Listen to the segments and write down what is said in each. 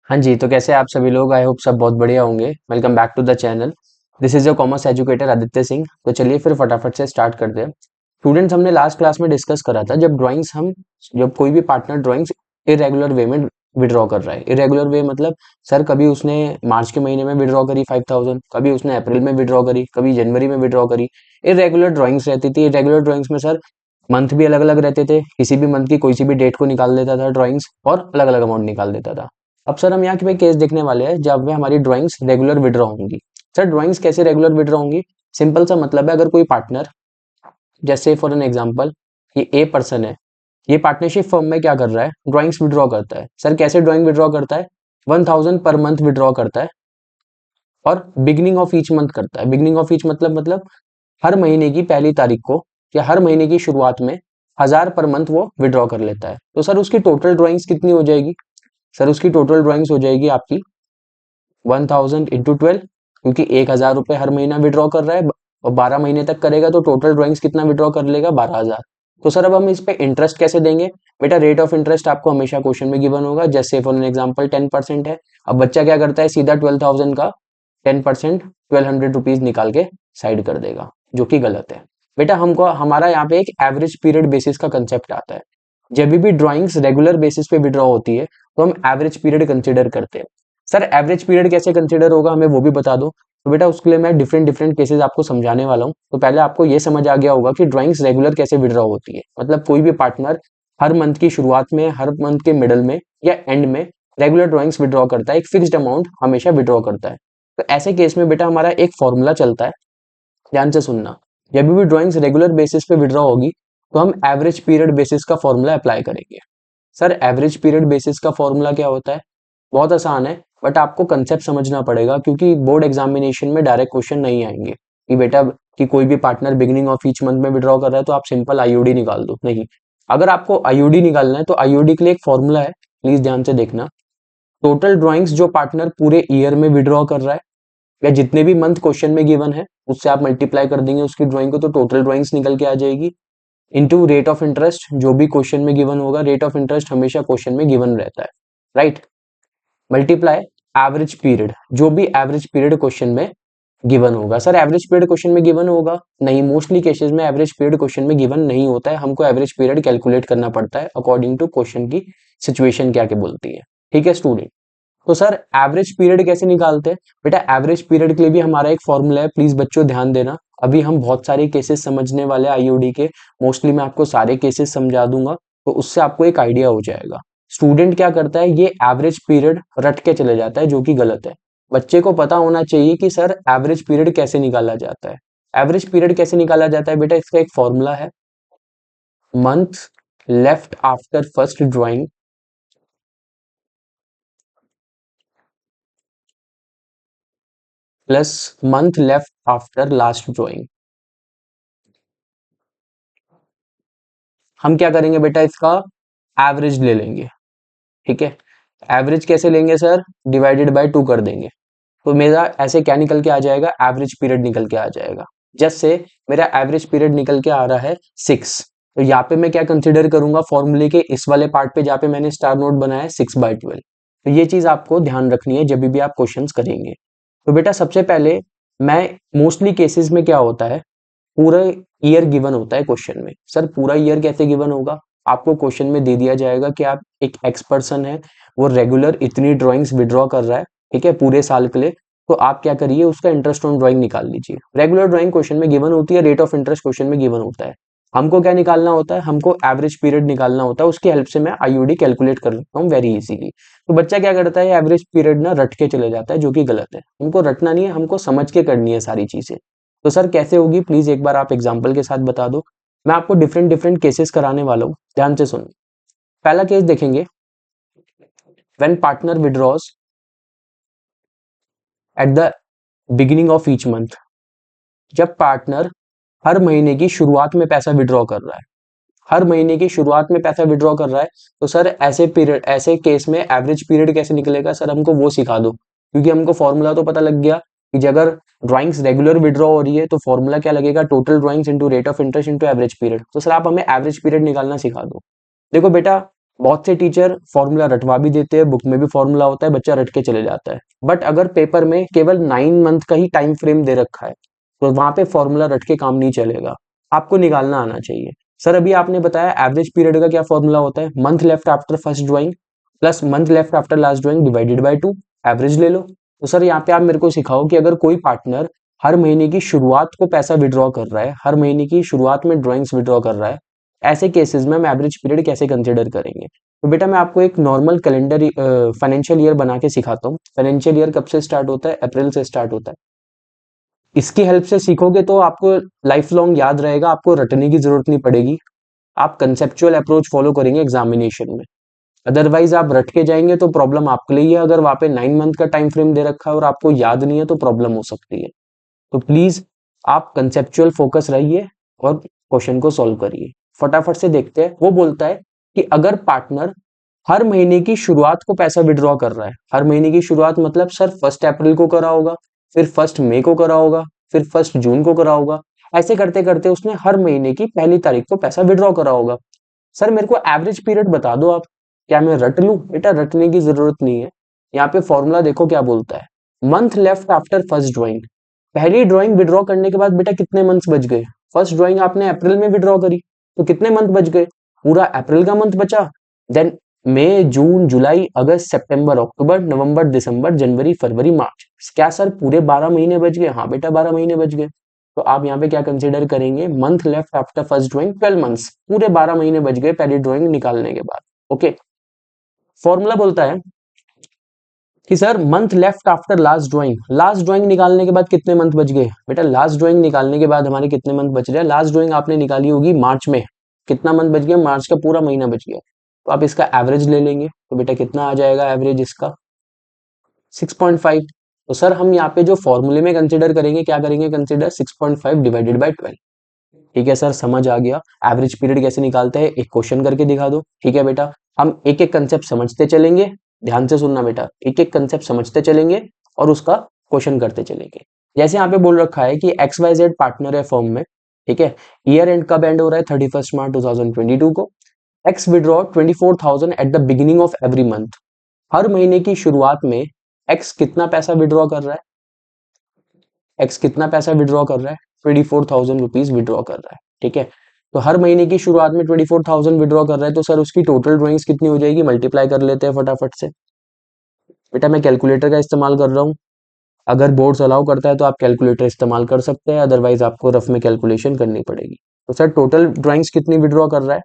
हाँ जी, तो कैसे हैं आप सभी लोग? आई होप सब बहुत बढ़िया होंगे। Welcome back to the channel. This is your commerce educator Aditya Singh. तो चलिए फिर फटाफट से स्टार्ट करते हैं। स्टूडेंट्स, हमने लास्ट क्लास में डिस्कस करा था जब कोई भी पार्टनर ड्राइंग्स इरेगुलर वे में विड्रॉ कर रहा है। इरेगुलर वे मतलब सर कभी उसने मार्च के महीने में विड्रॉ करी 5,000, कभी उसने अप्रैल में विड्रॉ करी, कभी जनवरी में विड्रॉ करी। इरेगुलर ड्राइंग्स रहती थी। इरेगुलर ड्राइंग्स में सर मंथ भी अलग अलग रहते थे, किसी भी मंथ की कोई सी भी डेट को निकाल देता था ड्राइंग्स और अलग अलग अमाउंट निकाल देता था। अब सर हम यहाँ पे केस देखने वाले हैं जब में हमारी ड्राइंग्स रेगुलर विड्रॉ होंगी। सर ड्राइंग्स कैसे रेगुलर विड्रॉ होंगी? सिंपल सा मतलब है, अगर कोई पार्टनर, जैसे फॉर एन एग्जांपल ये ए पर्सन है, ये पार्टनरशिप फर्म में क्या कर रहा है? ड्राइंग्स विड्रॉ करता है। सर कैसे ड्राइंग विड्रॉ करता है? 1,000 पर मंथ विड्रॉ करता है और बिगिनिंग ऑफ ईच मंथ करता है। बिगिनिंग ऑफ ईच मतलब हर महीने की पहली तारीख को या हर महीने की शुरुआत में 1,000 पर मंथ वो विड्रॉ कर लेता है। तो सर उसकी टोटल ड्राइंग्स कितनी हो जाएगी? सर उसकी टोटल ड्राइंग्स हो जाएगी आपकी 1,000 इंटू 12, क्योंकि 1,000 रुपए हर महीना विड्रॉ कर रहा है और 12 महीने तक करेगा तो टोटल ड्राइंग्स कितना विड्रॉ कर लेगा? 12,000। तो सर अब हम इस पे इंटरेस्ट कैसे देंगे? बेटा रेट ऑफ इंटरेस्ट आपको हमेशा क्वेश्चन में गिवन होगा। जैसे फॉर एन एग्जाम्पल 10% है। अब बच्चा क्या करता है? सीधा 12,000 का 10% 1,200 रुपीज निकाल के साइड कर देगा, जो कि गलत है। बेटा हमको हमारा यहाँ पे एक एवरेज पीरियड बेसिस का कंसेप्ट आता है। जब भी ड्राइंग्स रेगुलर बेसिस पे विड्रॉ होती है तो हम एवरेज पीरियड कंसिडर करते हैं। सर एवरेज पीरियड कैसे कंसिडर होगा, हमें वो भी बता दो। तो बेटा उसके लिए मैं डिफरेंट डिफरेंट केसेस आपको समझाने वाला हूँ। तो पहले आपको ये समझ आ गया होगा कि ड्राइंग्स रेगुलर कैसे विड्रॉ होती है। मतलब कोई भी पार्टनर हर मंथ की शुरुआत में, हर मंथ के मिडल में या एंड में रेगुलर ड्राइंग्स विड्रॉ करता है, एक फिक्स्ड अमाउंट हमेशा विड्रॉ करता है। तो ऐसे केस में बेटा हमारा एक फॉर्मूला चलता है, ध्यान से सुनना। जब भी ड्राइंग्स रेगुलर बेसिस पे विड्रॉ होगी तो हम एवरेज पीरियड बेसिस का फॉर्मूला अप्लाई करेंगे। सर एवरेज पीरियड बेसिस का फॉर्मूला क्या होता है? बहुत आसान है, बट आपको कंसेप्ट समझना पड़ेगा, क्योंकि बोर्ड एग्जामिनेशन में डायरेक्ट क्वेश्चन नहीं आएंगे कि बेटा कि कोई भी partner beginning of each month में विड्रॉ कर रहा है तो आप सिंपल आईओडी निकाल दो। नहीं, अगर आपको आईओडी निकालना है तो आईओडी के लिए एक फॉर्मूला है, प्लीज ध्यान से देखना। टोटल ड्राइंग्स जो पार्टनर पूरे ईयर में विड्रॉ कर रहा है या जितने भी मंथ क्वेश्चन में गिवन है उससे आप मल्टीप्लाई कर देंगे उसकी ड्राइंग को, तो टोटल ड्राइंग्स निकल के आ जाएगी। इनटू रेट ऑफ इंटरेस्ट, जो भी क्वेश्चन में गिवन होगा, रेट ऑफ इंटरेस्ट हमेशा क्वेश्चन में गिवन रहता है, राइट। मल्टीप्लाई एवरेज पीरियड, जो भी एवरेज पीरियड क्वेश्चन में गिवन होगा। सर एवरेज पीरियड क्वेश्चन में गिवन होगा? नहीं, मोस्टली केसेस में एवरेज पीरियड क्वेश्चन में गिवन नहीं होता है। हमको एवरेज पीरियड कैलकुलेट करना पड़ता है अकॉर्डिंग टू क्वेश्चन की सिचुएशन क्या क्या बोलती है। ठीक है स्टूडेंट। तो सर एवरेज पीरियड कैसे निकालते हैं? बेटा एवरेज पीरियड के लिए भी हमारा एक फॉर्मूला है, प्लीज बच्चों ध्यान देना। अभी हम बहुत सारे केसेस समझने वाले आईओडी के, मोस्टली मैं आपको सारे केसेस समझा दूंगा तो उससे आपको एक आइडिया हो जाएगा। स्टूडेंट क्या करता है, ये एवरेज पीरियड रट के चले जाता है, जो कि गलत है। बच्चे को पता होना चाहिए कि सर एवरेज पीरियड कैसे निकाला जाता है। एवरेज पीरियड कैसे निकाला जाता है? बेटा इसका एक फॉर्मूला है, month left after first drawing plus month left after last drawing. हम क्या करेंगे बेटा, इसका एवरेज ले लेंगे। ठीक है, एवरेज कैसे लेंगे सर? डिवाइडेड बाय 2 कर देंगे। तो मेरा ऐसे क्या निकल के आ जाएगा? एवरेज पीरियड निकल के आ जाएगा। जैसे मेरा एवरेज पीरियड निकल के आ रहा है 6, तो यहाँ पे मैं क्या कंसिडर करूंगा फॉर्मूले के इस वाले पार्ट पे जहाँ पे मैंने स्टार नोट बनाया है 6/12। तो ये चीज आपको ध्यान रखनी है जब भी आप क्वेश्चंस करेंगे। तो बेटा सबसे पहले मैं, मोस्टली केसेस में क्या होता है, पूरा ईयर गिवन होता है क्वेश्चन में। सर पूरा ईयर कैसे गिवन होगा? आपको क्वेश्चन में दे दिया जाएगा कि आप एक एक्स पर्सन है, वो रेगुलर इतनी ड्राइंग्स विड्रॉ कर रहा है, ठीक है, पूरे साल के लिए। तो आप क्या करिए, उसका इंटरेस्ट ऑन ड्राइंग निकाल लीजिए। रेगुलर ड्राइंग क्वेश्चन में गिवन होती है, रेट ऑफ इंटरेस्ट क्वेश्चन में गिवन होता है। हमको क्या निकालना होता है? हमको एवरेज पीरियड निकालना होता है। उसकी हेल्प से मैं आईओडी कैलकुलेट कर लेता हूँ वेरी इजीली। तो बच्चा क्या करता है, एवरेज पीरियड ना रट के चले जाता है, जो कि गलत है। हमको रटना नहीं है, हमको समझ के करनी है सारी चीजें। तो सर कैसे होगी, प्लीज एक बार आप एग्जाम्पल के साथ बता दो। मैं आपको डिफरेंट डिफरेंट केसेस कराने वाला हूँ, ध्यान से सुनो। पहला केस देखेंगे, when partner withdraws eight the beginning of each month. जब पार्टनर हर महीने की शुरुआत में पैसा विड्रॉ कर रहा है, हर महीने की शुरुआत में पैसा विड्रॉ कर रहा है, तो सर ऐसे पीरियड, ऐसे केस में एवरेज पीरियड कैसे निकलेगा? सर हमको वो सिखा दो, क्योंकि हमको फॉर्मूला तो पता लग गया कि अगर ड्राइंग्स रेगुलर विड्रॉ हो रही है तो फॉर्मूला क्या लगेगा? Total drawings into rate of interest into average period. तो सर आप हमें एवरेज पीरियड निकालना सिखा दो। देखो बेटा, बहुत से टीचर फॉर्मूला रटवा भी देते हैं, बुक में भी फॉर्मूला होता है, बच्चा रट के चले जाता है। बट अगर पेपर में केवल 9 मंथ का ही टाइम फ्रेम दे रखा है तो वहां पे फॉर्मूला रट के काम नहीं चलेगा, आपको निकालना आना चाहिए। सर अभी आपने बताया एवरेज पीरियड का क्या फॉर्मूला होता है, month left after first drawing plus month left after last drawing divided by 2, average ले लो। तो सर यहाँ पे आप मेरे को सिखाओ कि अगर कोई पार्टनर हर महीने की शुरुआत को पैसा विड्रॉ कर रहा है, हर महीने की शुरुआत में ड्राइंग्स विड्रॉ कर रहा है, ऐसे केसेस में हम एवरेज पीरियड कैसे कंसिडर करेंगे। तो बेटा मैं आपको एक नॉर्मल कैलेंडर फाइनेंशियल ईयर बना के सिखाता हूँ। फाइनेंशियल ईयर कब से स्टार्ट होता है, अप्रैल से स्टार्ट होता है। इसकी हेल्प से सीखोगे तो आपको लाइफ लॉन्ग याद रहेगा, आपको रटने की जरूरत नहीं पड़ेगी। आप कंसेप्चुअल अप्रोच फॉलो करेंगे एग्जामिनेशन में। अदरवाइज आप रट के जाएंगे तो प्रॉब्लम आपके लिए है। अगर वहां पे 9 मंथ का टाइम फ्रेम दे रखा है और आपको याद नहीं है तो प्रॉब्लम हो सकती है। तो प्लीज आप कंसेप्चुअल फोकस रहिए और क्वेश्चन को सॉल्व करिए। फटाफट से देखते हैं। वो बोलता है कि अगर पार्टनर हर महीने की शुरुआत को पैसा विड्रॉ कर रहा है, हर महीने की शुरुआत मतलब सर 1 अप्रैल को करा होगा, फिर 1 मई को करा होगा, फिर 1 जून को करा होगा, ऐसे करते करते उसने हर महीने की पहली तारीख को पैसा विड्रॉ करा होगा। सर मेरे को एवरेज पीरियड बता दो आप। क्या मैं रट लूं? बेटा रटने की जरूरत नहीं है। यहाँ पे फॉर्मूला देखो क्या बोलता है, month left after first drawing. पहली ड्राइंग विड्रॉ करने के बाद बेटा कितने मंथ्स बच गए? फर्स्ट ड्राइंग आपने अप्रैल में विड्रॉ करी तो कितने मंथ बच गए? पूरा अप्रैल का मंथ बचा। देन मई जून जुलाई अगस्त सितंबर अक्टूबर नवंबर दिसंबर जनवरी फरवरी मार्च, क्या सर पूरे 12 महीने बच गए? हाँ बेटा 12 महीने बच गए। तो आप यहाँ पे क्या कंसिडर करेंगे, month left after first drawing 12 months, पूरे 12 महीने बच गए पहली ड्राइंग निकालने के बाद। ओके, फॉर्मूला बोलता है कि sir month left after last drawing, last drawing निकालने के बाद कितने मंथ बच गए? बेटा लास्ट ड्राइंग निकालने के बाद हमारे कितने मंथ बच रहे हैं? लास्ट ड्राइंग आपने निकाली होगी मार्च में, कितना मंथ बच गया? मार्च का पूरा महीना बच गया। तो आप इसका एवरेज ले लेंगे तो बेटा कितना आ जाएगा एवरेज इसका? 6.5। तो सर हम यहाँ पे जो फॉर्मूले में कंसिडर करेंगे, क्या करेंगे कंसिडर? 6.5 divided by 12। ठीक है सर समझ आ गया। एवरेज पीरियड कैसे निकालते हैं एक क्वेश्चन करके दिखा दो। ठीक है बेटा, हम एक एक कंसेप्ट समझते चलेंगे। ध्यान से सुनना बेटा, एक एक कंसेप्ट समझते चलेंगे और उसका क्वेश्चन करते चलेंगे। जैसे यहाँ पे बोल रखा है कि XYZ पार्टनर है फर्म में। ठीक है, ईयर एंड कब एंड हो रहा है? 31 मार्च 2022 को। X withdraw 24,000 at the beginning of every month. हर महीने की शुरुआत में एक्स कितना पैसा विड्रॉ कर रहा है? एक्स कितना पैसा विड्रॉ कर रहा है? 24,000 रुपीज विड्रॉ कर रहा है। ठीक है, तो हर महीने की शुरुआत में 24,000 विड्रॉ कर रहा है तो सर उसकी टोटल ड्राइंग्स कितनी हो जाएगी? मल्टीप्लाई कर लेते हैं फटाफट से। बेटा मैं कैलकुलेटर का इस्तेमाल कर रहा हूँ, अगर बोर्ड्स अलाउ करता है तो आप कैलकुलेटर इस्तेमाल कर सकते हैं, अदरवाइज आपको रफ में कैलकुलेशन करनी पड़ेगी। तो सर टोटल ड्राइंग्स कितनी विड्रॉ कर रहा है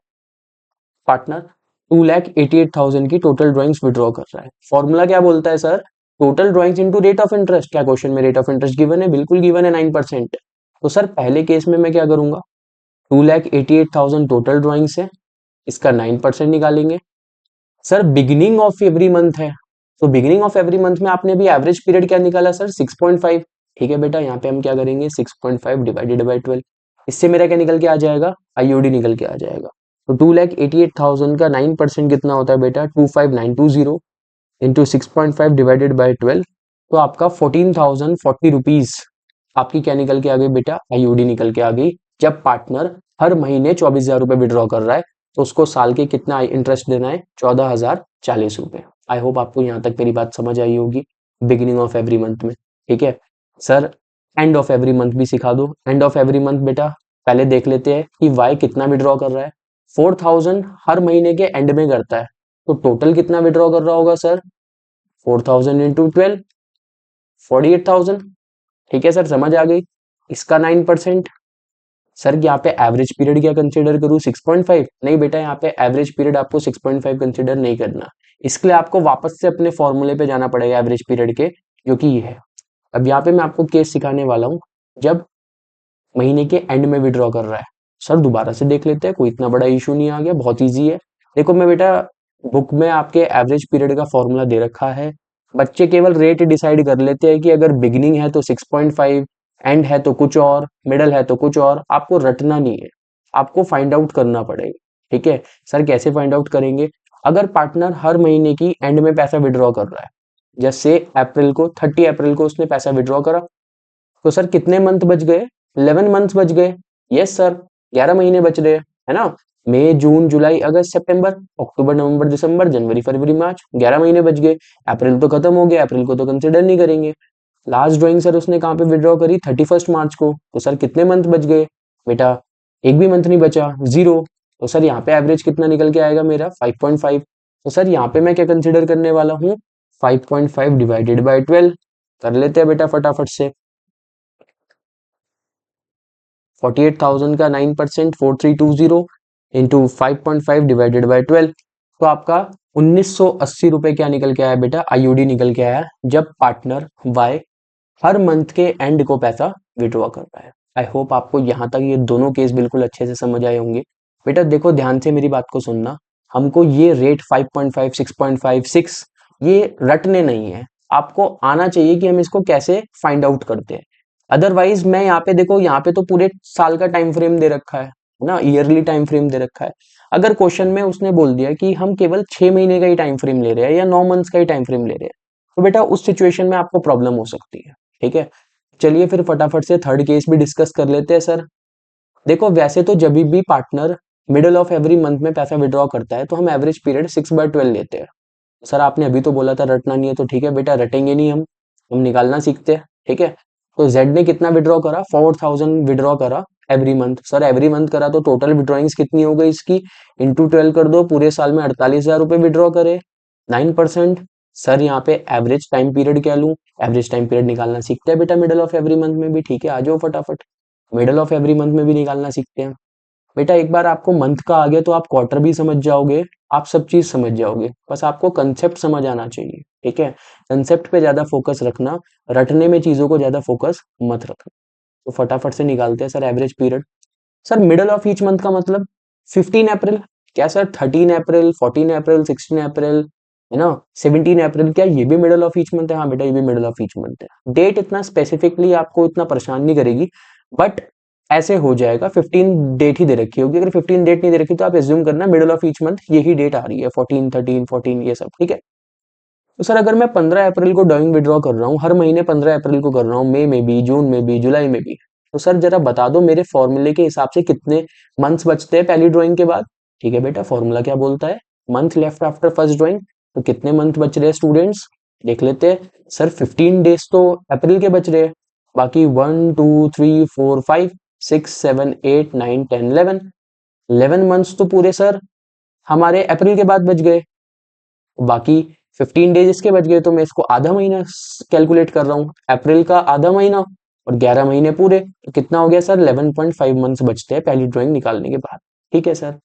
पार्टनर? 2,88,000 की टोटल ड्राइंग्स विड्रॉ कर रहा है। फॉर्मूला क्या बोलता है sir? Total drawings into rate of interest. क्या क्वेश्चन में रेट ऑफ इंटरेस्ट गिवन है? बिल्कुल गिवन है, 9%। तो सर पहले केस में मैं क्या करूंगा, 2,88,000 टोटल ड्राइंग्स है, इसका 9% निकालेंगे। Sir beginning of every month है, तो बिगिनिंग ऑफ एवरी मंथ में आपने अभी एवरेज पीरियड क्या निकाला सर? 6.5। ठीक है बेटा, यहाँ पे हम क्या करेंगे, 6.5 डिवाइडेड बाई 12। इससे मेरा क्या निकल के आ जाएगा? आईओडी निकल के आ जाएगा। तो 2,88,000 का 9% कितना होता है बेटा? 25,920 इंटू 6.5 डिवाइडेड बाई 12। तो आपका 14,040 रुपीज आपकी क्या निकल के आ गई बेटा? आईओडी निकल के आ गई। जब पार्टनर हर महीने 24,000 रुपए विड्रॉ कर रहा है तो उसको साल के कितना इंटरेस्ट देना है? 14,040 रुपए। आई होप आपको यहाँ तक मेरी बात समझ आई होगी। बिगिनिंग ऑफ एवरी मंथ में। ठीक है sir, end of every month भी सिखा दो। एंड ऑफ एवरी मंथ बेटा पहले देख लेते हैं कि वाई कितना विड्रॉ कर रहा है। 4,000 हर महीने के एंड में करता है, तो टोटल कितना विड्रॉ कर रहा होगा सर? 4,000 इंटू 12, 48,000। ठीक है सर समझ आ गई। इसका 9%। सर यहाँ पे एवरेज पीरियड क्या कंसीडर करूँ? 6.5? नहीं बेटा, यहाँ पे एवरेज पीरियड आपको 6.5 कंसीडर नहीं करना। इसके लिए आपको वापस से अपने फॉर्मूले पे जाना पड़ेगा एवरेज पीरियड के, जो कि ये है। अब यहाँ पे मैं आपको केस सिखाने वाला हूँ जब महीने के एंड में विड्रॉ कर रहा है। सर दोबारा से देख लेते हैं, कोई इतना बड़ा इशू नहीं आ गया, बहुत ईजी है। देखो मैं बेटा बुक में आपके एवरेज पीरियड का फॉर्मूला दे रखा है। बच्चे केवल रेट डिसाइड कर लेते हैं कि अगर बिगिनिंग है तो 6.5, एंड है तो कुछ और, मिडल है तो कुछ और। आपको रटना नहीं है, आपको फाइंड आउट करना पड़ेगा। ठीक है सर, कैसे फाइंड आउट करेंगे? अगर पार्टनर हर महीने की एंड में पैसा विड्रॉ कर रहा है, जैसे अप्रैल को 30 अप्रैल को उसने पैसा विड्रॉ करा, तो सर कितने मंथ बच गए? 11 मंथ्स बच गए। यस सर, 11 महीने बच रहे हैं, है ना। मई जून जुलाई अगस्त सितंबर अक्टूबर नवंबर दिसंबर जनवरी फरवरी मार्च, 11 महीने बच गए। अप्रैल तो खत्म हो गया, अप्रैल को तो कंसिडर नहीं करेंगे। लास्ट ड्राइंग सर उसने कहाँ पे विड्रॉ करी, 31 मार्च को, तो सर कितने मंथ बच गए बेटा, एक भी मंथ नहीं बचा, जीरो। तो सर यहाँ पे एवरेज कितना निकल के आएगा मेरा, 5.5। तो सर यहाँ पे मैं क्या कंसिडर करने वाला हूँ, 5.5 डिवाइडेड बाई 12 कर लेते हैं बेटा फटाफट से। 48,000 का 9%, 4320 इंटू 5.5 डिवाइडेड बाई 12, तो आपका 1980 रुपए क्या निकल के आया बेटा, आईयूडी निकल के आया, जब पार्टनर वाई हर मंथ के एंड को पैसा विड्रॉ करता है। आई होप आपको यहाँ तक ये दोनों केस बिल्कुल अच्छे से समझ आए होंगे। बेटा देखो ध्यान से मेरी बात को सुनना, हमको ये रेट 5.5 6.5 6 ये रटने नहीं है, आपको आना चाहिए कि हम इसको कैसे फाइंड आउट करते हैं। अदरवाइज मैं यहाँ पे देखो, यहाँ पे तो पूरे साल का टाइम फ्रेम दे रखा है ना, ईयरली टाइम फ्रेम दे रखा है। अगर क्वेश्चन में उसने बोल दिया कि हम केवल 6 महीने का ही टाइम फ्रेम ले रहे हैं या 9 मंथ्स का ही टाइम फ्रेम ले रहे हैं, तो बेटा उस सिचुएशन में आपको प्रॉब्लम हो सकती है। ठीक है, चलिए फिर फटाफट से थर्ड केस भी डिस्कस कर लेते हैं सर। देखो वैसे तो जब भी partner middle of every month में पैसा विड्रॉ करता है तो हम एवरेज पीरियड 6/12 लेते हैं। सर आपने अभी तो बोला था रटना नहीं है, तो ठीक है बेटा रटेंगे नहीं हम निकालना सीखते हैं। ठीक है, तो जेड ने कितना विड्रॉ करा, 4,000 विड्रॉ करा every month. Sir every month करा तो टोटल विड्रॉइंग्स कितनी हो गई इसकी, इंटू 12 कर दो, पूरे साल में 48,000 रुपए विड्रॉ करे, 9%। सर यहाँ पे एवरेज टाइम पीरियड क्या लूं, एवरेज टाइम पीरियड निकालना सीखते हैं बेटा मिडल ऑफ एवरी मंथ में भी। ठीक है, आ जाओ फटाफट, मिडल ऑफ एवरी मंथ में भी निकालना सीखते हैं। बेटा एक बार आपको मंथ का आ गया तो आप क्वार्टर भी समझ जाओगे, आप सब चीज समझ जाओगे, बस आपको कंसेप्ट समझ आना चाहिए। ठीक है, कंसेप्ट पे ज्यादा फोकस रखना, रटने में चीजों को ज्यादा फोकस मत रखना। तो फटाफट से निकालते हैं sir average period. Sir middle of each month का मतलब 15 अप्रैल, क्या सर 13 अप्रैल, 14 अप्रैल, 16 अप्रैल, है ना, 17 अप्रैल, क्या ये भी मिडल ऑफ ईच मंथ है? हाँ बेटा ये भी मिडल ऑफ ईच मंथ है। डेट इतना स्पेसिफिकली आपको इतना परेशान नहीं करेगी, बट ऐसे हो जाएगा। 15 डेट ही दे रखी होगी, अगर 15 डेट नहीं दे रखी तो आप एज्यूम करना मिडल ऑफ ईच मंथ यही डेट आ रही है, 14 13 14 ये सब। ठीक है, तो सर अगर मैं 15 अप्रैल को ड्राइंग विड्रॉ कर रहा हूँ, हर महीने 15 अप्रैल को कर रहा हूँ, मई में भी, जून में भी, जुलाई में भी, तो सर जरा बता दो मेरे फॉर्मूले के हिसाब से कितने मंथ्स बचते हैं पहली ड्राइंग के बाद। ठीक है बेटा, फॉर्मूला क्या बोलता है, month left after first drawing, तो कितने मंथ बच रहे हैं स्टूडेंट्स, देख लेते हैं। सर 15 डेज तो अप्रैल के बच रहे हैं, बाकी 1 2 3 4 5 6 7 8 9 10 11, 11 मंथ्स तो पूरे सर हमारे अप्रैल के बाद बच गए, बाकी 15 डेज इसके बच गए, तो मैं इसको आधा महीना कैलकुलेट कर रहा हूँ, अप्रैल का आधा महीना और 11 महीने पूरे, तो कितना हो गया सर, 11.5 मंथ्स बचते हैं पहली ड्राइंग निकालने के बाद। ठीक है सर,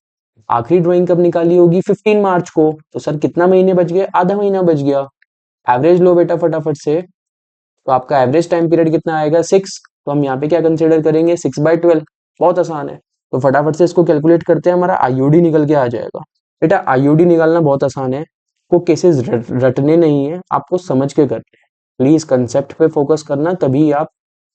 आखिरी ड्राइंग कब निकाली होगी, 15 मार्च को, तो सर कितना महीने बच गए, आधा महीना बच गया। एवरेज लो बेटा फटाफट से, तो आपका एवरेज टाइम पीरियड कितना आएगा, 6, तो हम यहाँ पे क्या कंसिडर करेंगे, 6/12। बहुत आसान है, तो फटाफट से इसको कैलकुलेट करते हैं, हमारा आईयूडी निकल के आ जाएगा। बेटा आईयूडी निकालना बहुत आसान है, को केसेस रटने नहीं है, आपको समझ के करने हैं। प्लीज कंसेप्ट पे फोकस करना, तभी आप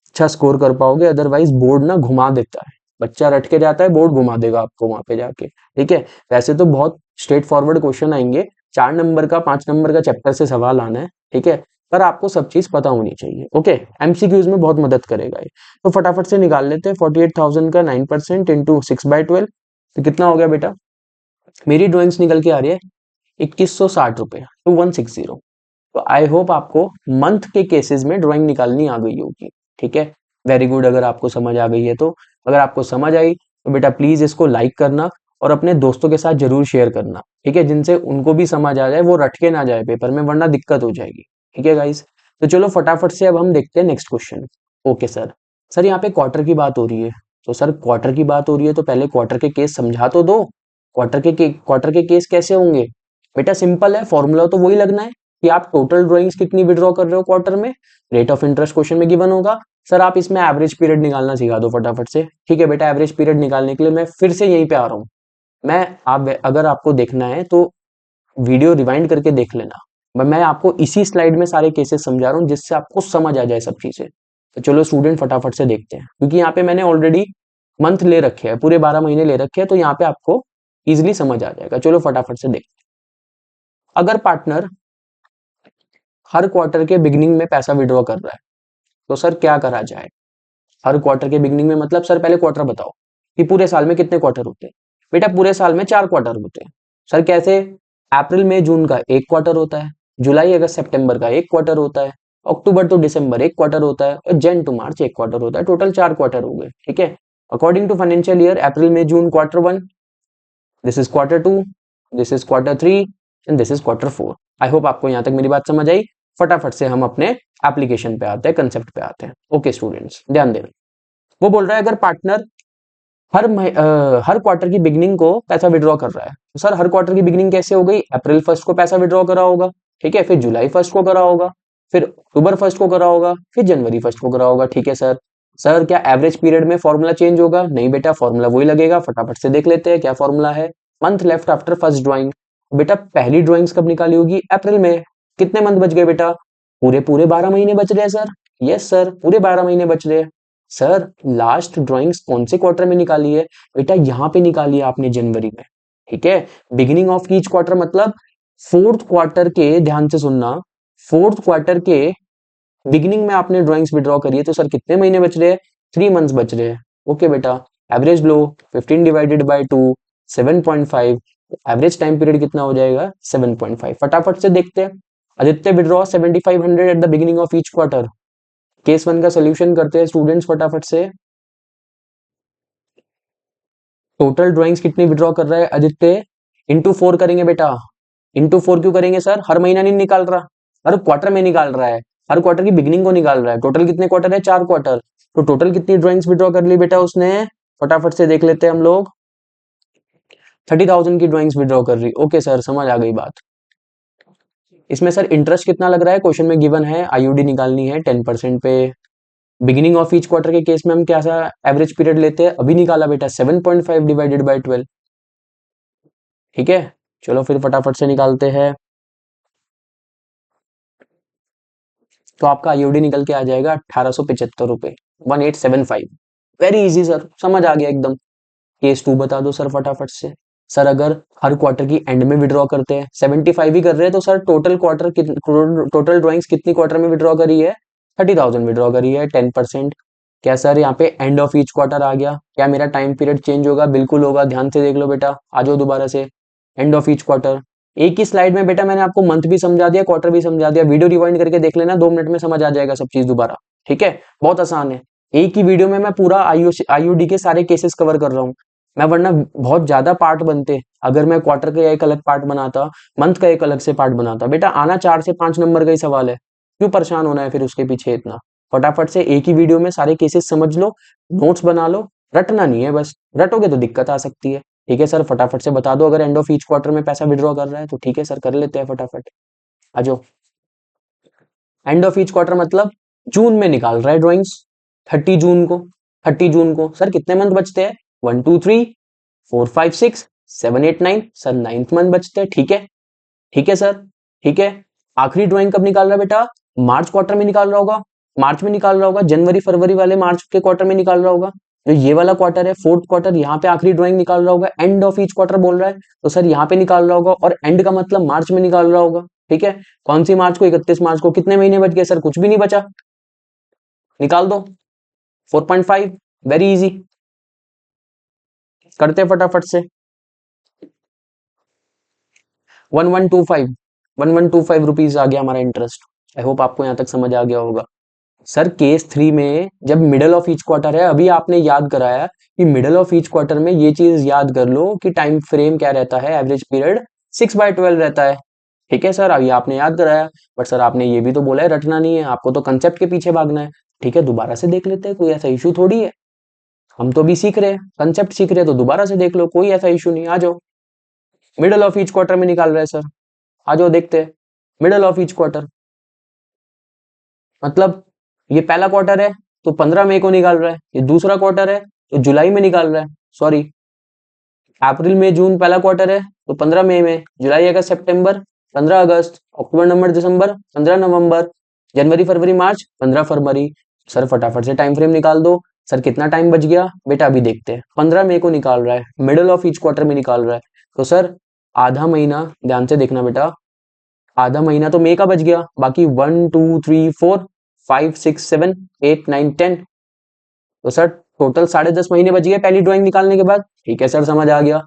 अच्छा स्कोर कर पाओगे, अदरवाइज बोर्ड ना घुमा देता है, बच्चा रट के जाता है, बोर्ड घुमा देगा आपको वहां पे जाके। ठीक है, वैसे तो बहुत स्ट्रेट फॉरवर्ड क्वेश्चन आएंगे, 4 नंबर का 5 नंबर का चैप्टर से सवाल आना है। ठीक है, पर आपको सब चीज पता होनी चाहिए। ओके, एमसीक्यूज में बहुत मदद करेगा ये, तो फटाफट से निकाल लेते हैं। 48,000 का 9% इंटू 6/12, तो कितना हो गया बेटा, मेरी ड्रॉइंग्स निकल के आ रही है 2160 रुपए, 2160। तो आई होप आपको मंथ के केसेस में ड्राइंग निकालनी आ गई होगी। ठीक है, वेरी गुड, अगर आपको समझ आ गई है तो। अगर आपको समझ आई तो बेटा प्लीज इसको लाइक करना और अपने दोस्तों के साथ जरूर शेयर करना। ठीक है, जिनसे उनको भी समझ आ जाए, वो रट के ना जाए पेपर में, वरना दिक्कत हो जाएगी। ठीक है गाइस, तो चलो फटाफट से अब हम देखते हैं next question. Okay sir, sir यहाँ पे क्वार्टर की बात हो रही है, तो सर क्वार्टर की बात हो रही है तो पहले क्वार्टर के केस समझा तो दो। क्वार्टर के केस कैसे होंगे बेटा, सिंपल है, फॉर्मूला तो वही लगना है कि आप टोटल ड्राइंग्स कितनी विड्रॉ कर रहे हो क्वार्टर में, रेट ऑफ इंटरेस्ट क्वेश्चन में गिवन होगा। सर आप इसमें एवरेज पीरियड निकालना सिखा दो फटाफट से। ठीक है बेटा, एवरेज पीरियड निकालने के लिए मैं फिर से यहीं पे आ रहा हूँ। मैं आप अगर आपको देखना है तो वीडियो रिवाइंड करके देख लेना, मैं आपको इसी स्लाइड में सारे केसेस समझा रहा हूँ जिससे आपको समझ आ जाए सब चीजें। तो चलो स्टूडेंट फटाफट से देखते हैं, क्योंकि यहाँ पे मैंने ऑलरेडी मंथ ले रखे हैं, पूरे 12 महीने ले रखे हैं, तो यहाँ पे आपको इजिली समझ आ जाएगा। चलो फटाफट से देखते हैं। अगर पार्टनर हर क्वार्टर के बिगिनिंग में पैसा विड्रॉ कर रहा है, तो सर क्या करा जाए। हर क्वार्टर के बिगिनिंग में मतलब सर पहले क्वार्टर बताओ कि पूरे साल में कितने क्वार्टर होते हैं। बेटा पूरे साल में 4 क्वार्टर होते हैं। सर कैसे? अप्रैल मई जून का एक क्वार्टर होता है, जुलाई अगस्त सितंबर का एक क्वार्टर होता है, अक्टूबर टू दिसंबर एक क्वार्टर होता है, और जन टू मार्च एक क्वार्टर होता है। टोटल 4 क्वार्टर हो गए, ठीक है। According to financial year, April May June quarter 1, this is quarter 2, this is quarter 3 and this is quarter 4। I hope आपको यहाँ तक मेरी बात समझ आई। फटाफट से हम अपने एप्लीकेशन पे आते हैं, कंसेप्ट पे आते हैं। ओके स्टूडेंट्स, ध्यान देना। वो बोल रहा है अगर पार्टनर हर क्वार्टर की बिगनिंग को पैसा विड्रॉ कर रहा है, तो सर हर क्वार्टर की बिगनिंग कैसे हो गई? अप्रैल फर्स्ट को पैसा विड्रॉ करा होगा, ठीक है, फिर जुलाई फर्स्ट को करा होगा, फिर अक्टूबर फर्स्ट को करा होगा, फिर जनवरी फर्स्ट को करा होगा, ठीक है सर। सर क्या एवरेज पीरियड में फॉर्मूला चेंज होगा? नहीं बेटा, फॉर्मूला वही लगेगा। फटाफट से देख लेते हैं क्या फॉर्मूला है। Month left after first drawing. बेटा पहली ड्राइंग्स कब निकाली होगी? अप्रैल में। कितने मंथ बच गए बेटा? पूरे पूरे 12 महीने बच रहे हैं सर। यस सर, पूरे 12 महीने बच रहे हैं। सर लास्ट ड्राइंग्स कौन से क्वार्टर में निकाली है? बेटा यहाँ पे निकाली है आपने, जनवरी में, ठीक है। बिगिनिंग ऑफ ईच क्वार्टर मतलब फोर्थ क्वार्टर के, ध्यान से सुनना, फोर्थ क्वार्टर के बिगिनिंग में आपने ड्राइंग्स विड्रॉ करी है, तो सर कितने महीने बच रहे हैं? 3 मंथ्स बच रहे हैं। ओके बेटा, average low 15 divided by 2, 7.5। Average time period कितना हो जाएगा? 7.5। फटाफट से देखते हैं। Aditya withdraw 7500 eight the beginning of each quarter. Case 1 का सोल्यूशन करते हैं स्टूडेंट्स फटाफट से। टोटल ड्राइंग्स कितनी विड्रॉ कर रहा है आदित्य? इंटू 4 करेंगे बेटा। इंटू 4 क्यों करेंगे सर? हर महीना नहीं निकाल रहा, हर क्वार्टर में निकाल रहा है। हर क्वार्टर की बिगिनिंग को निकाल रहा है। टोटल कितने क्वार्टर है? 4 क्वार्टर। तो टोटल कितनी ड्राइंग्स विड्रॉ कर ली बेटा उसने? फटाफट से देख लेते हैं हम लोग। 30,000 की ड्राइंग्स विड्रॉ कर रही। ओके सर, समझ आ गई बात। इसमें सर इंटरेस्ट कितना लग रहा है? क्वेश्चन में गिवन है, आईयूडी निकालनी है 10% पे। बिगिनिंग ऑफ ईच क्वार्टर के केस में हम क्या सा एवरेज पीरियड लेते हैं? अभी निकाला बेटा, 7.5 डिवाइडेड बाय 12, ठीक है। चलो फिर फटाफट से निकालते हैं। तो आपका आईयूडी निकल के आ जाएगा 1875 रुपए, 1875। वेरी इजी सर, समझ आ गया एकदम। केस 2 बता दो सर फटाफट से। सर अगर हर क्वार्टर की एंड में विड्रॉ करते हैं, 75 ही कर रहे हैं, तो सर टोटल ड्राइंग्स कितनी क्वार्टर में विड्रॉ करी है? 30,000 विड्रॉ करी है, 10%। क्या सर यहाँ पे एंड ऑफ ईच क्वार्टर आ गया? क्या मेरा टाइम पीरियड चेंज होगा? बिल्कुल होगा, ध्यान से देख लो बेटा। आ जाओ दोबारा से। एंड ऑफ ईच क्वार्टर, एक ही स्लाइड में बेटा मैंने आपको मंथ भी समझा दिया, क्वार्टर भी समझा दिया। वीडियो रिवाइंड करके देख लेना, 2 मिनट में समझ आ जाएगा सब चीज दोबारा, ठीक है। बहुत आसान है। एक ही वीडियो में मैं पूरा आईयूडी के सारे केसेस कवर कर रहा हूँ मैं, वरना बहुत ज्यादा पार्ट बनते अगर मैं क्वार्टर का एक अलग पार्ट बनाता, मंथ का एक अलग से पार्ट बनाता। बेटा आना 4 से 5 नंबर का ही सवाल है, क्यों परेशान होना है फिर उसके पीछे इतना। फटाफट से एक ही वीडियो में सारे केसेस समझ लो, नोट्स बना लो। रटना नहीं है, बस रटोगे तो दिक्कत आ सकती है। ठीक है सर, फटाफट से बता दो अगर एंड ऑफ ईच क्वार्टर में पैसा विड्रॉ कर रहा है तो। ठीक है सर, कर लेते हैं फटाफट। आ जाओ। एंड ऑफ ईच क्वार्टर मतलब जून में निकाल रहा है ड्राइंग्स, 30 जून को। 30 जून को सर कितने मंथ बचते हैं? 1 2 3 4 5 6 7 8 9, सर 9th मंथ बचते हैं, ठीक है। ठीक है सर, ठीक है। आखिरी ड्राइंग कब निकाल रहा है बेटा? मार्च क्वार्टर में निकाल रहा होगा, मार्च में निकाल रहा होगा, जनवरी फरवरी वाले मार्च के क्वार्टर में निकाल रहा होगा। जो ये वाला क्वार्टर है, फोर्थ क्वार्टर, यहाँ पे आखिरी ड्राइंग निकाल रहा होगा। एंड ऑफ ईच क्वार्टर बोल रहा है, तो सर यहाँ पे निकाल रहा होगा, और एंड का मतलब मार्च में निकाल रहा होगा, ठीक है। कौन सी मार्च को? 31 मार्च को। कितने महीने बच गए सर? कुछ भी नहीं बचा, निकाल दो। 4.5, वेरी इजी। करते फटाफट से। 1125 रुपीज आ गया हमारा इंटरेस्ट। आई होप आपको यहाँ तक समझ आ गया होगा। सर केस 3 में जब मिडल ऑफ ईच क्वार्टर है, अभी आपने याद कराया कि मिडल ऑफ ईच क्वार्टर में ये चीज याद कर लो कि टाइम फ्रेम क्या रहता है, एवरेज पीरियड 6/12 रहता है। ठीक है सर, अभी आपने याद कराया, बट सर आपने ये भी तो बोला है रटना नहीं है, आपको तो कंसेप्ट के पीछे भागना है। ठीक है, दोबारा से देख लेते हैं, कोई ऐसा इशू थोड़ी है। हम तो अभी सीख रहे हैं, कंसेप्ट सीख रहे हैं, तो दोबारा से देख लो, कोई ऐसा इशू नहीं। आ जाओ। मिडल ऑफ ईच क्वार्टर में निकाल रहे हैं सर, आ जाओ देखते हैं। मिडल ऑफ ईच क्वार्टर मतलब ये पहला क्वार्टर है तो 15 मई को निकाल रहा है, ये दूसरा क्वार्टर है तो जुलाई में निकाल रहा है। सॉरी, अप्रैल मई जून पहला क्वार्टर है तो 15 मई में, जुलाई अगस्त सितंबर 15 अगस्त, अक्टूबर नवंबर दिसंबर 15 नवंबर, जनवरी फरवरी मार्च 15 फरवरी। सर फटाफट से टाइम फ्रेम निकाल दो। सर कितना टाइम बच गया बेटा? अभी देखते हैं। 15 मई को निकाल रहा है, मिडल ऑफ ईच क्वार्टर में निकाल रहा है, तो सर आधा महीना, ध्यान से देखना बेटा, आधा महीना तो मई का बच गया, बाकी 1 2 3 4 5 6 7 8 9 10, तो सर टोटल 10.5 महीने बच गए पहली ड्राइंग निकालने के बाद। ठीक है सर, समझ आ गया।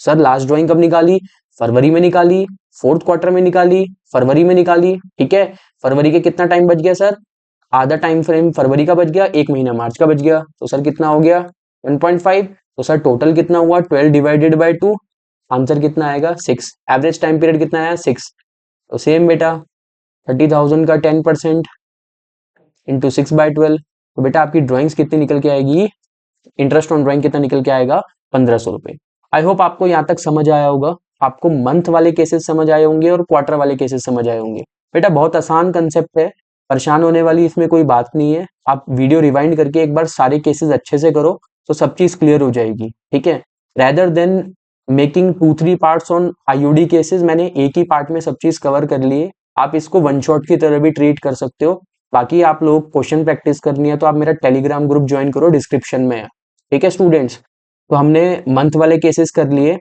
सर लास्ट ड्राइंग कब निकाली? फरवरी में निकाली, फोर्थ क्वार्टर में निकाली, फरवरी में निकाली, ठीक है। फरवरी के कितना टाइम बच गया सर? आधा टाइम फ्रेम फरवरी का बच गया, एक महीना मार्च का बच गया, तो सर कितना हो गया? 1.5। तो सर टोटल कितना हुआ? 12 डिवाइडेड बाय 2, आंसर कितना आएगा? 6। एवरेज टाइम पीरियड कितना आया? 6। तो सेम बेटा 30,000 का 10% इंटू 6/12, तो बेटा आपकी ड्राइंग्स कितनी निकल के आएगी? इंटरेस्ट ऑन ड्राइंग कितना निकल के आएगा? 1500 रुपए। आई होप आपको यहाँ तक समझ आया होगा। आपको मंथ वाले केसेस समझ आए होंगे और क्वार्टर वाले केसेस समझ आए होंगे। बेटा बहुत आसान कंसेप्ट है, परेशान होने वाली इसमें कोई बात नहीं है। आप वीडियो रिवाइंड करके एक बार सारे केसेस अच्छे से करो तो सब चीज क्लियर हो जाएगी, ठीक है। Rather than making 2-3 parts on IOD cases, मैंने एक ही पार्ट में सब चीज कवर कर लिए। आप इसको वन शॉट की तरह भी ट्रीट कर सकते हो। बाकी आप लोग क्वेश्चन प्रैक्टिस करनी है तो आप मेरा टेलीग्राम ग्रुप ज्वाइन करो, डिस्क्रिप्शन में है, ठीक है स्टूडेंट्स। तो हमने मंथ वाले केसेस कर लिए,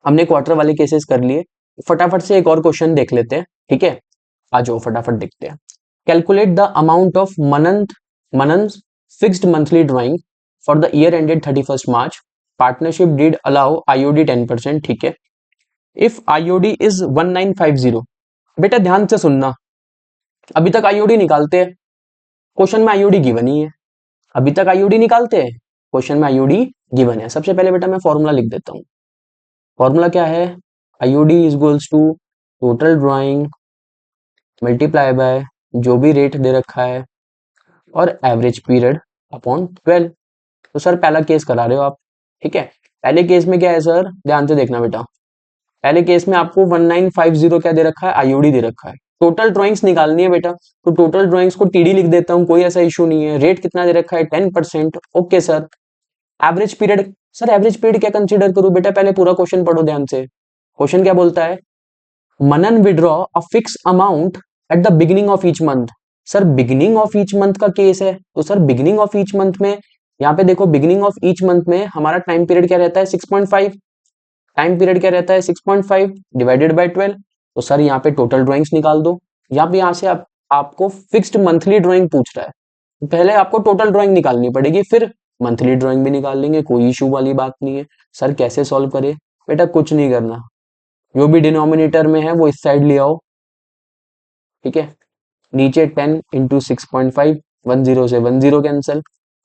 हमने क्वार्टर वाले केसेस कर लिए। फटाफट से एक और क्वेश्चन देख लेते हैं, ठीक है। आ जाओ फटाफट देखते हैं। Calculate the amount of Manan fixed monthly drawing for the year ended 31st March. Partnership did allow IOD 10%, ठीक है। इफ आईओडी इज 1950, बेटा ध्यान से सुनना, अभी तक आईओडी निकालते हैं, क्वेश्चन में आईओडी गिवन ही है। अभी तक आईओडी निकालते हैं, क्वेश्चन में आईओडी गिवन है। सबसे पहले बेटा मैं फॉर्मूला लिख देता हूँ। फॉर्मूला क्या है? IOD is equals to total drawing multiply by जो भी रेट दे रखा है और एवरेज पीरियड अपॉन 12। तो सर पहला केस करा रहे हो आप, ठीक है। पहले केस में क्या है सर, ध्यान से देखना बेटा। पहले केस में आपको 1950 क्या दे रखा है? आईओडी दे रखा है। टोटल ड्राइंग्स निकालनी है बेटा, तो टोटल ड्राइंग्स को टीडी लिख देता हूँ, कोई ऐसा इशू नहीं है। रेट कितना दे रखा है? 10%, okay sir. Average period, sir average period क्या कंसीडर करूं? बेटा पहले पूरा क्वेश्चन पढ़ो ध्यान से। क्वेश्चन क्या बोलता है? Manan withdraw a fix amount at the beginning of each month. Sir beginning of each month का केस है, तो sir beginning of each month में यहाँ पे देखो, बिगिनिंग ऑफ ईच मंथ में हमारा टाइम पीरियड क्या रहता है? 6.5। टाइम पीरियड क्या रहता है? 6.5 डिवाइडेड बाय 12। तो सर यहाँ पे टोटल ड्राइंग्स निकाल दो। यहाँ से आपको फिक्स्ड मंथली ड्राइंग पूछ रहा है, पहले आपको टोटल ड्राइंग निकालनी पड़ेगी, फिर मंथली ड्राइंग भी निकाल लेंगे, कोई इशू वाली बात नहीं है। सर कैसे सॉल्व करे? बेटा कुछ नहीं करना, जो भी डिनोमिनेटर में है वो इस साइड ले आओ, ठीक है। नीचे 10 इंटू 6.5, 10 से 10 कैंसिल,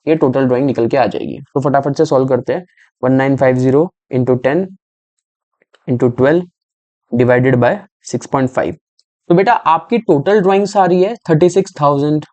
ये टोटल ड्राइंग निकल के आ जाएगी। तो फटाफट से सॉल्व करते हैं। 1950 इंटू 10 इंटू 12 डिवाइडेड बाय 6.5। तो बेटा आपकी टोटल ड्राइंग्स आ रही है 36,000।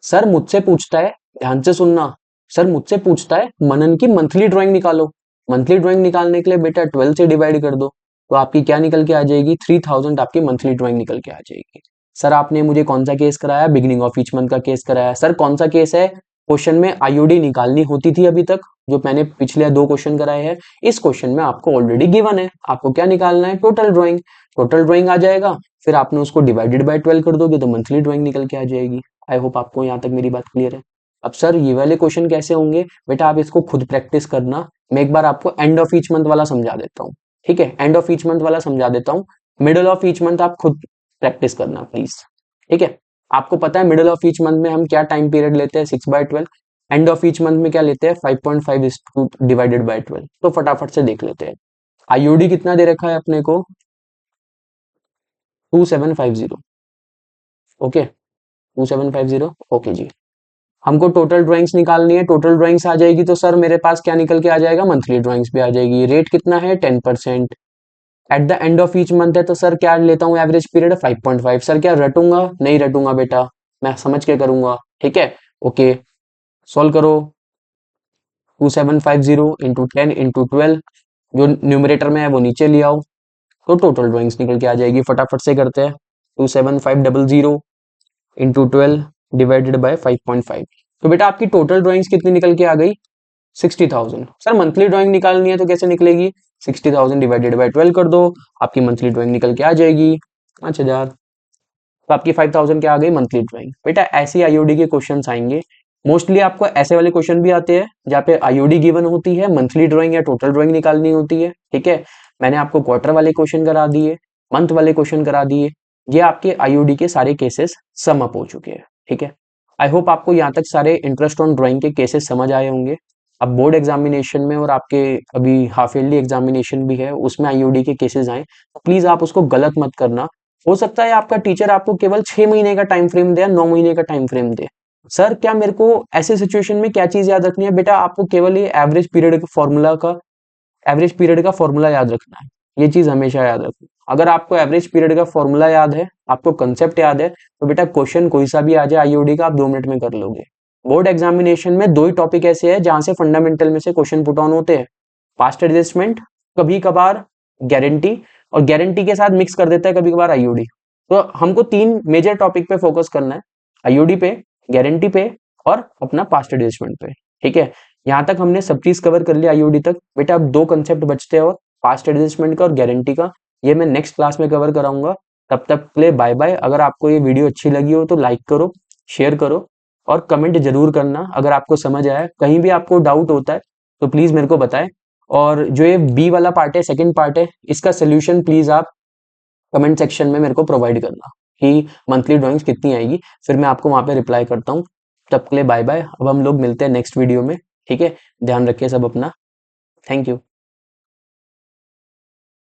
सर मुझसे पूछता है, ध्यान से सुनना, सर मुझसे पूछता है मनन की मंथली ड्राइंग निकालो। मंथली ड्राइंग निकालने के लिए बेटा 12 से डिवाइड कर दो, तो आपकी क्या निकल के आ जाएगी? 3000 आपकी मंथली ड्राइंग निकल के आ जाएगी। सर आपने मुझे कौन सा केस कराया? बिगिनिंग ऑफ ईच मंथ का केस कराया। सर कौन सा केस है? क्वेश्चन में आईओडी निकालनी होती थी अभी तक, जो मैंने पिछले 2 क्वेश्चन कराए हैं। इस क्वेश्चन में आपको ऑलरेडी गिवन है, आपको क्या निकालना है? Total drawing. टोटल ड्राइंग आ जाएगा, फिर आपने उसको डिवाइडेड बाय 12 कर दोगे तो मंथली ड्राइंग निकल के आ जाएगी। आई होप आपको यहाँ तक मेरी बात क्लियर है। अब सर ये वाले क्वेश्चन कैसे होंगे? बेटा आप इसको खुद प्रैक्टिस करना। मैं एक बार आपको एंड ऑफ ईच मंथ वाला समझा देता हूँ, ठीक है। एंड ऑफ ईच मंथ वाला समझा देता हूँ, मिडल ऑफ ईच मंथ आप खुद प्रैक्टिस करना प्लीज, ठीक है। आपको पता है मिडल ऑफ ईच मंथ में हम क्या टाइम पीरियड लेते हैं? 6/12। एंड ऑफ ईच मंथ में क्या लेते हैं? 5.5 डिवाइडेड बाय 12। तो फटाफट से देख लेते हैं। आईओडी कितना दे रखा है अपने को? 2750, ओके 2750, ओके जी। हमको टोटल ड्राइंग्स निकालनी है, टोटल ड्राइंग्स आ जाएगी तो सर मेरे पास क्या निकल के आ जाएगा? मंथली ड्राइंग्स भी आ जाएगी। रेट कितना है? 10%। At the end of each month है तो सर क्या लेता हूँ? Average period 5.5। सर क्या रटूंगा? नहीं रटूंगा बेटा, मैं समझ के करूंगा, ठीक है। ओके सॉल्व करो। 2750 इंटू 10 इंटू 12, जो न्यूमरेटर में है वो नीचे ले आओ, तो टोटल ड्राइंग्स निकल के आ जाएगी। फटाफट से करते हैं। 27500 इंटू 12 डिवाइडेड बाय 5.5। तो बेटा आपकी टोटल ड्राइंग्स कितनी निकल के आ गई? 60,000। सर मंथली ड्राइंग निकालनी है तो कैसे निकलेगी? 60,000 डिवाइडेड बाय 12 कर दो, आपकी मंथली ड्राइंग निकल के आ जाएगी 5,000। तो आपकी 5,000 क्या आ गई? Monthly drawing. बेटा ऐसे आईओडी के क्वेश्चन आएंगे, मोस्टली आपको ऐसे वाले क्वेश्चन भी आते हैं जहाँ पे आईओडी गिवन होती है, मंथली ड्राइंग या टोटल ड्राइंग निकालनी होती है, ठीक है। मैंने आपको क्वार्टर वाले क्वेश्चन करा दिए, मंथ वाले क्वेश्चन करा दिए। ये आपके आईओडी के सारे केसेस सम अप हो चुके हैं, ठीक है। आई होप आपको यहाँ तक सारे इंटरेस्ट ऑन ड्राइंग के केसेस समझ आए होंगे। अब बोर्ड एग्जामिनेशन में और आपके अभी हाफ ईयरली एग्जामिनेशन भी है, उसमें आईओडी के केसेस आए, तो प्लीज आप उसको गलत मत करना। हो सकता है आपका टीचर आपको केवल 6 महीने का टाइम फ्रेम दे या 9 महीने का टाइम फ्रेम दे। सर क्या मेरे को ऐसे सिचुएशन में क्या चीज याद रखनी है? बेटा आपको केवल ये एवरेज पीरियड का फॉर्मूला याद रखना है। ये चीज हमेशा याद रखना। अगर आपको एवरेज पीरियड का फॉर्मूला याद है, आपको कंसेप्ट याद है, तो बेटा क्वेश्चन कोई सा भी आ जाए आईओडी का, आप 2 मिनट में कर लोगे। बोर्ड एग्जामिनेशन में दो ही टॉपिक ऐसे हैं जहां से फंडामेंटल में से क्वेश्चन पुट ऑन होते हैं, पास्ट एडजस्टमेंट, कभी कभार गारंटी, और गारंटी के साथ मिक्स कर देता है कभी कभार आईओडी। तो हमको 3 मेजर टॉपिक पे फोकस करना है, आईओडी पे, गारंटी पे, और अपना पास्ट एडजस्टमेंट पे। ठीक है, यहाँ तक हमने सब चीज कवर कर लिया आईओडी तक। बेटा अब 2 कंसेप्ट बचते हैं, और पास्ट एडजस्टमेंट का और गारंटी का। ये मैं नेक्स्ट क्लास में कवर कराऊंगा। तब तक के लिए बाय बाय। अगर आपको ये वीडियो अच्छी लगी हो तो लाइक करो, शेयर करो, और कमेंट जरूर करना अगर आपको समझ आया। कहीं भी आपको डाउट होता है तो प्लीज मेरे को बताएं। और जो ये बी वाला पार्ट है, सेकंड पार्ट है, इसका सोल्यूशन प्लीज आप कमेंट सेक्शन में मेरे को प्रोवाइड करना कि मंथली ड्राइंग्स कितनी आएगी, फिर मैं आपको वहां पे रिप्लाई करता हूँ। तब के लिए बाय बाय। अब हम लोग मिलते हैं नेक्स्ट वीडियो में। ठीक है, ध्यान रखिए सब अपना। Thank you.